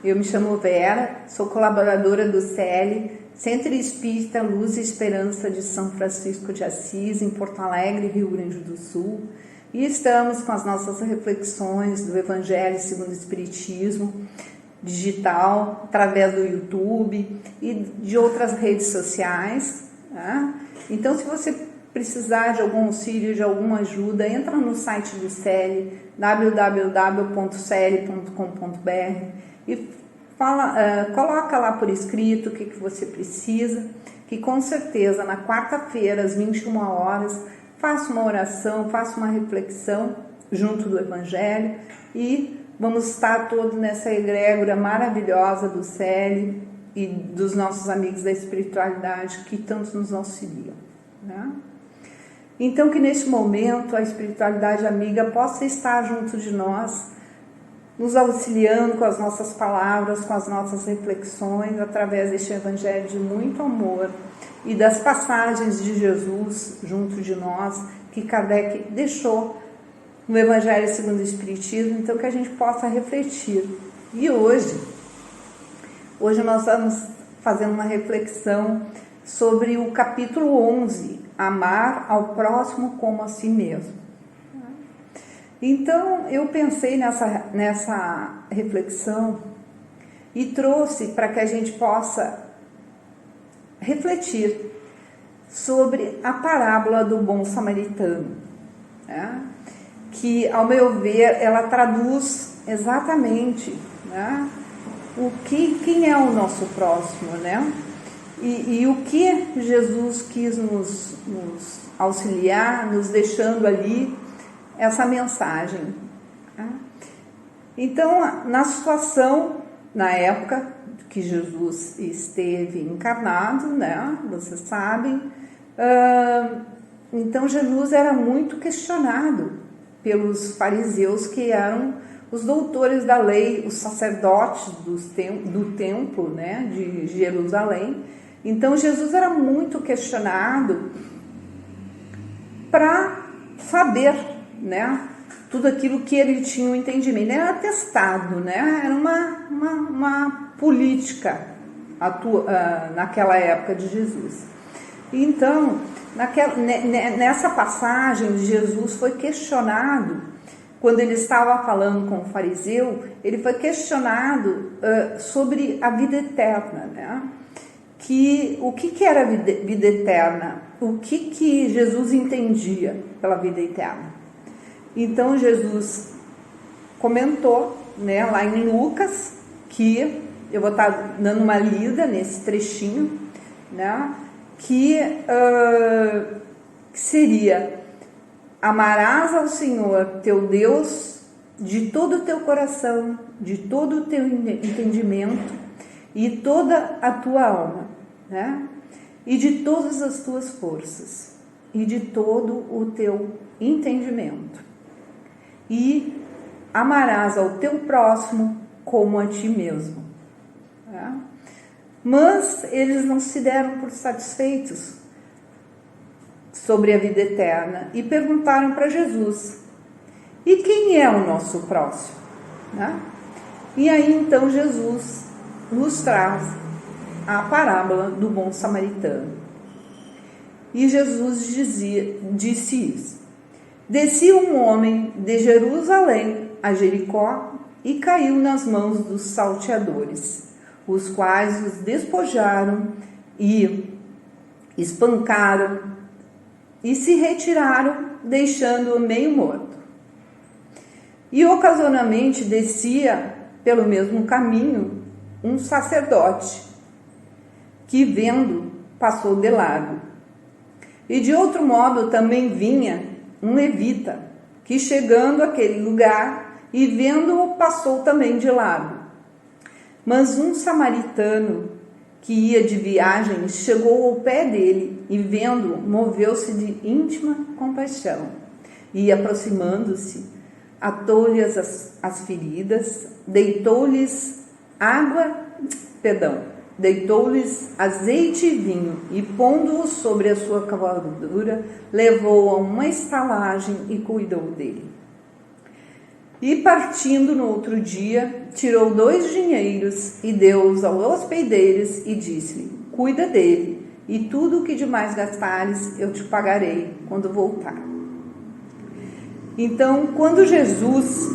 eu me chamo Vera, sou colaboradora do CL, Centro Espírita Luz e Esperança de São Francisco de Assis, em Porto Alegre, Rio Grande do Sul, e estamos com as nossas reflexões do Evangelho segundo o Espiritismo digital, através do YouTube e de outras redes sociais. Tá? Então, se você precisar de algum auxílio, de alguma ajuda, entra no site do CL, www.cl.com.br, e coloca lá por escrito o que você precisa, que com certeza na quarta-feira, às 21 horas, faça uma oração, faça uma reflexão junto do Evangelho e vamos estar todos nessa egrégora maravilhosa do CL e dos nossos amigos da espiritualidade que tanto nos auxiliam. Né? Então, que neste momento a espiritualidade amiga possa estar junto de nós, nos auxiliando com as nossas palavras, com as nossas reflexões, através deste Evangelho de muito amor e das passagens de Jesus junto de nós, que Kardec deixou no Evangelho segundo o Espiritismo, então que a gente possa refletir. E hoje nós estamos fazendo uma reflexão sobre o capítulo 11, Amar ao próximo como a si mesmo. Então, eu pensei nessa reflexão e trouxe para que a gente possa refletir sobre a parábola do bom samaritano, né? Que, ao meu ver, ela traduz exatamente, né, quem é o nosso próximo, né? E o que Jesus quis nos auxiliar, nos deixando ali essa mensagem. Tá? Então, na situação, na época que Jesus esteve encarnado, né, vocês sabem, então Jesus era muito questionado pelos fariseus, que eram os doutores da lei, os sacerdotes do templo, né, de Jerusalém. Então Jesus era muito questionado para saber, né, tudo aquilo que ele tinha um entendimento. Ele era testado, né, era uma política naquela época de Jesus. Então, nessa passagem, Jesus foi questionado, quando ele estava falando com o fariseu, ele foi questionado sobre a vida eterna, né? O que era a vida eterna? O que Jesus entendia pela vida eterna? Então, Jesus comentou, né, lá em Lucas, que eu vou estar dando uma lida nesse trechinho, né, que seria: amarás ao Senhor teu Deus de todo o teu coração, de todo o teu entendimento e toda a tua alma, né? E de todas as tuas forças e de todo o teu entendimento, e amarás ao teu próximo como a ti mesmo, né? Mas eles não se deram por satisfeitos sobre a vida eterna e perguntaram para Jesus: e quem é o nosso próximo? Né? E aí então Jesus nos traz a parábola do bom samaritano. E Jesus disse isso: descia um homem de Jerusalém a Jericó e caiu nas mãos dos salteadores, os quais os despojaram e espancaram e se retiraram, deixando-o meio morto. E ocasionalmente descia pelo mesmo caminho um sacerdote, que vendo passou de largo. E de outro modo também vinha um levita, que chegando àquele lugar e vendo-o passou também de largo. Mas um samaritano que ia de viagem chegou ao pé dele e vendo-o moveu-se de íntima compaixão e, aproximando-se, atou-lhes as feridas, deitou-lhes azeite e vinho e, pondo-o sobre a sua cavalgadura, levou-o a uma estalagem e cuidou dele. E partindo no outro dia, tirou 2 dinheiros e deu-os aos hospedeiros e disse-lhe: cuida dele, e tudo o que de mais gastares eu te pagarei quando voltar. Então, quando Jesus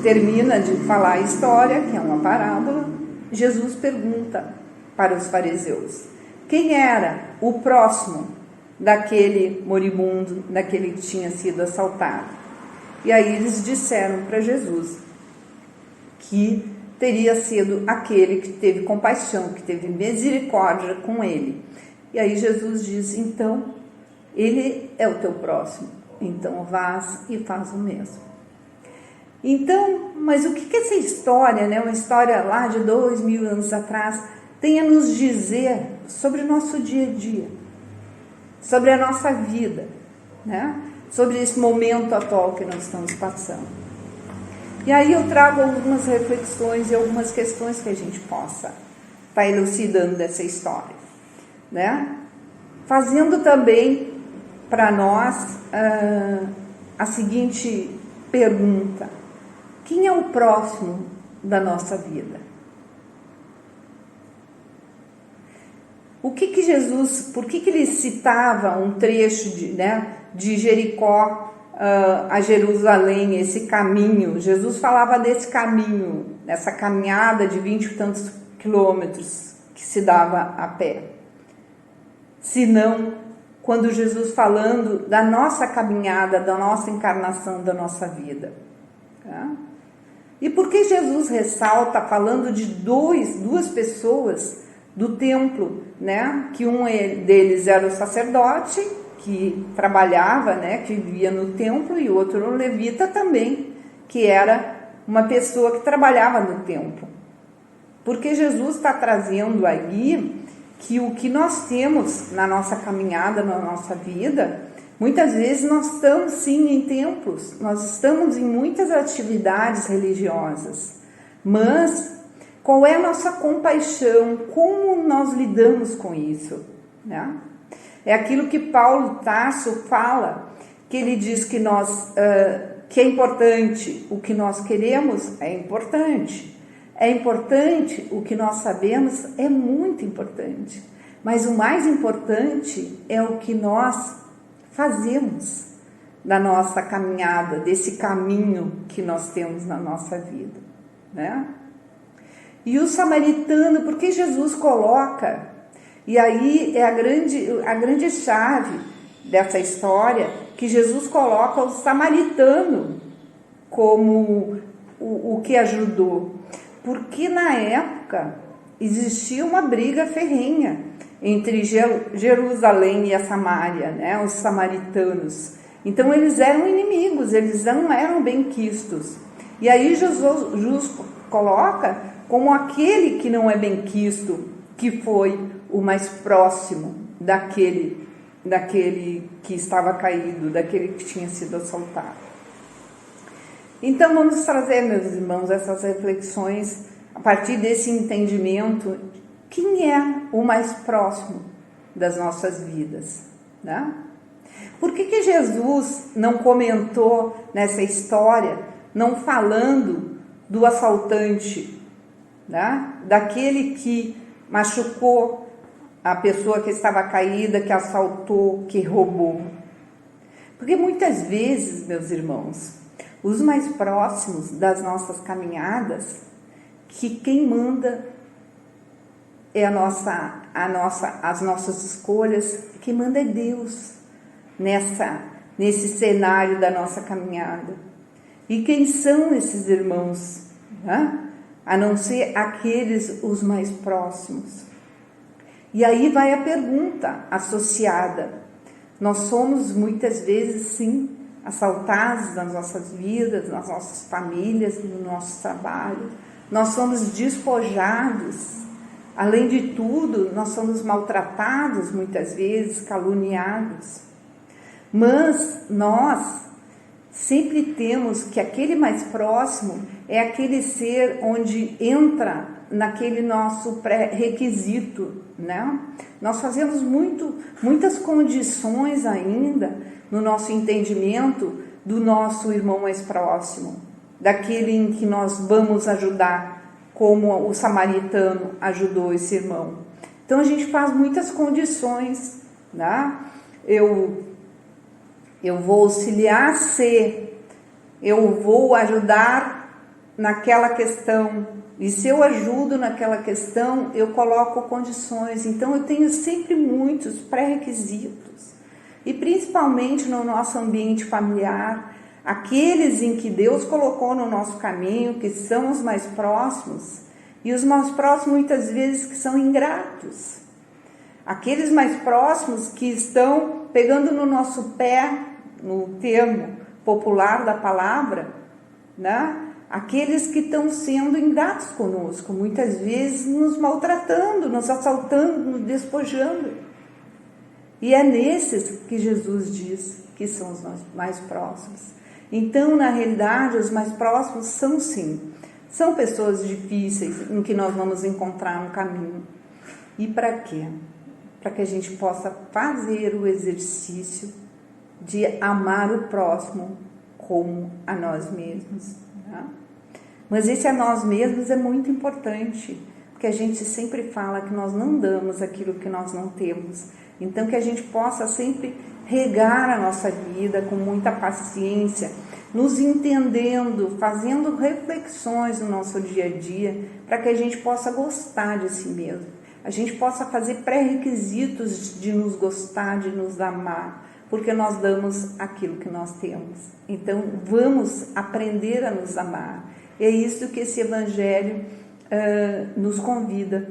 termina de falar a história, que é uma parábola, Jesus pergunta para os fariseus: quem era o próximo daquele moribundo, daquele que tinha sido assaltado? E aí eles disseram para Jesus que teria sido aquele que teve compaixão, que teve misericórdia com ele. E aí Jesus diz: então, ele é o teu próximo, então vás e faz o mesmo. Então, mas o que essa história, né, uma história lá de 2000 anos atrás, tem a nos dizer sobre o nosso dia a dia, sobre a nossa vida, né? Sobre esse momento atual que nós estamos passando. E aí eu trago algumas reflexões e algumas questões que a gente possa estar elucidando dessa história, né? Fazendo também para nós a seguinte pergunta: quem é o próximo da nossa vida? O que Jesus, por que ele citava um trecho de Jericó a Jerusalém, esse caminho? Jesus falava desse caminho, dessa caminhada de 20 e tantos quilômetros que se dava a pé. Se não, quando Jesus falando da nossa caminhada, da nossa encarnação, da nossa vida. Tá? E por que Jesus ressalta, falando de duas pessoas do templo, né? Que um deles era o sacerdote, que trabalhava, né? Que vivia no templo, e outro o levita também, que era uma pessoa que trabalhava no templo. Porque Jesus está trazendo aí que o que nós temos na nossa caminhada, na nossa vida, muitas vezes nós estamos sim em templos, nós estamos em muitas atividades religiosas, mas qual é a nossa compaixão? Como nós lidamos com isso? Né? É aquilo que Paulo Tarso fala, que ele diz que que é importante, o que nós queremos é importante. É importante, o que nós sabemos é muito importante. Mas o mais importante é o que nós fazemos da nossa caminhada, desse caminho que nós temos na nossa vida, né? E o samaritano, porque Jesus coloca, e aí é a grande chave dessa história, que Jesus coloca o samaritano como o que ajudou. Porque na época existia uma briga ferrenha entre Jerusalém e a Samária, né? Os samaritanos. Então eles eram inimigos, eles não eram benquistos. E aí Jesus coloca como aquele que não é benquisto, que foi o mais próximo daquele que estava caído, daquele que tinha sido assaltado. Então vamos trazer, meus irmãos, essas reflexões a partir desse entendimento: quem é o mais próximo das nossas vidas, né? Por que Jesus não comentou nessa história, não falando do assaltante, né? Daquele que machucou a pessoa que estava caída, que assaltou, que roubou? Porque muitas vezes, meus irmãos, os mais próximos das nossas caminhadas, que quem manda é as nossas escolhas, quem manda é Deus nesse cenário da nossa caminhada. E quem são esses irmãos, né? A não ser aqueles os mais próximos. E aí vai a pergunta associada: nós somos muitas vezes sim assaltados nas nossas vidas, nas nossas famílias, no nosso trabalho, nós somos despojados. Além de tudo, nós somos maltratados muitas vezes, caluniados. Mas nós sempre temos que aquele mais próximo é aquele ser onde entra naquele nosso pré-requisito, né? Nós fazemos muitas condições ainda no nosso entendimento do nosso irmão mais próximo, daquele em que nós vamos ajudar, como o samaritano ajudou esse irmão. Então a gente faz muitas condições, né? Eu vou auxiliar se eu vou ajudar naquela questão, e se eu ajudo naquela questão, eu coloco condições. Então eu tenho sempre muitos pré-requisitos, e principalmente no nosso ambiente familiar, aqueles em que Deus colocou no nosso caminho, que são os mais próximos, e os mais próximos muitas vezes que são ingratos. Aqueles mais próximos que estão pegando no nosso pé, no termo popular da palavra, né? Aqueles que estão sendo ingratos conosco, muitas vezes nos maltratando, nos assaltando, nos despojando. E é nesses que Jesus diz que são os mais próximos. Então, na realidade, os mais próximos são sim, são pessoas difíceis em que nós vamos encontrar no caminho. E para quê? Para que a gente possa fazer o exercício de amar o próximo como a nós mesmos. Né? Mas esse a nós mesmos é muito importante, porque a gente sempre fala que nós não damos aquilo que nós não temos. Então, que a gente possa sempre regar a nossa vida com muita paciência, nos entendendo, fazendo reflexões no nosso dia a dia, para que a gente possa gostar de si mesmo. A gente possa fazer pré-requisitos de nos gostar, de nos amar, porque nós damos aquilo que nós temos. Então, vamos aprender a nos amar. É isso que esse Evangelho nos convida,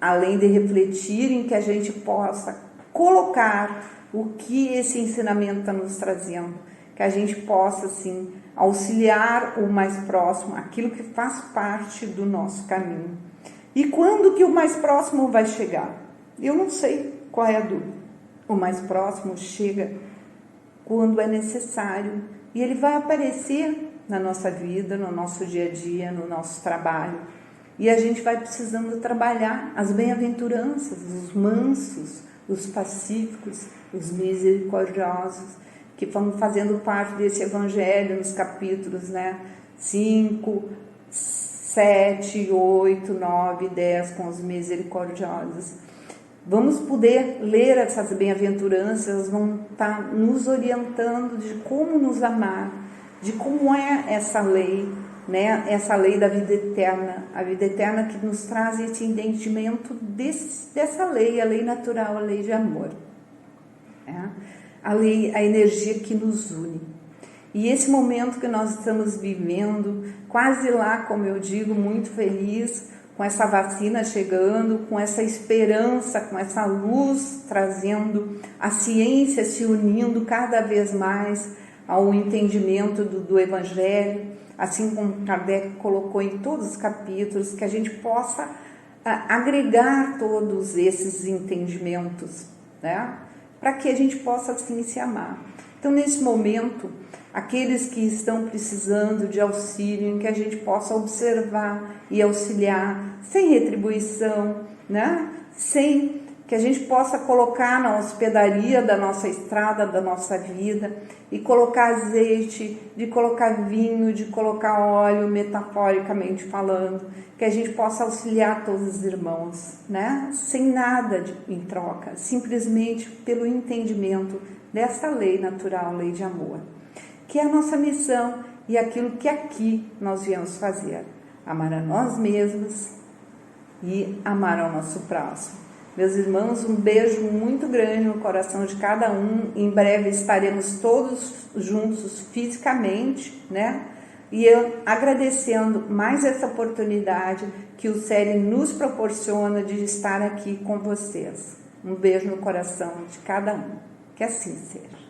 além de refletir, em que a gente possa colocar o que esse ensinamento está nos trazendo, que a gente possa, assim, auxiliar o mais próximo, aquilo que faz parte do nosso caminho. E quando que o mais próximo vai chegar? Eu não sei qual é a dúvida. O mais próximo chega quando é necessário, e ele vai aparecer na nossa vida, no nosso dia a dia, no nosso trabalho. E a gente vai precisando trabalhar as bem-aventuranças, os mansos, os pacíficos, os misericordiosos, que vão fazendo parte desse Evangelho nos capítulos, né, 5, 7, 8, 9, 10, com os misericordiosos. Vamos poder ler essas bem-aventuranças, elas vão estar nos orientando de como nos amar, de como é essa lei, né? Essa lei da vida eterna, a vida eterna que nos traz esse entendimento dessa lei, a lei natural, a lei de amor, né? A lei, a energia que nos une. E esse momento que nós estamos vivendo, quase lá, como eu digo, muito feliz, com essa vacina chegando, com essa esperança, com essa luz trazendo, a ciência se unindo cada vez mais ao entendimento do Evangelho, assim como Kardec colocou em todos os capítulos, que a gente possa agregar todos esses entendimentos, né? Para que a gente possa assim se amar. Então, nesse momento, aqueles que estão precisando de auxílio, em que a gente possa observar e auxiliar, sem retribuição, né? Sem que a gente possa colocar na hospedaria da nossa estrada, da nossa vida, e colocar azeite, de colocar vinho, de colocar óleo, metaforicamente falando, que a gente possa auxiliar todos os irmãos, né? Sem nada em troca, simplesmente pelo entendimento dessa lei natural, lei de amor, que é a nossa missão e aquilo que aqui nós viemos fazer, amar a nós mesmos e amar ao nosso próximo. Meus irmãos, um beijo muito grande no coração de cada um. Em breve estaremos todos juntos fisicamente, né? E eu agradecendo mais essa oportunidade que o CELI nos proporciona de estar aqui com vocês. Um beijo no coração de cada um. Que assim seja.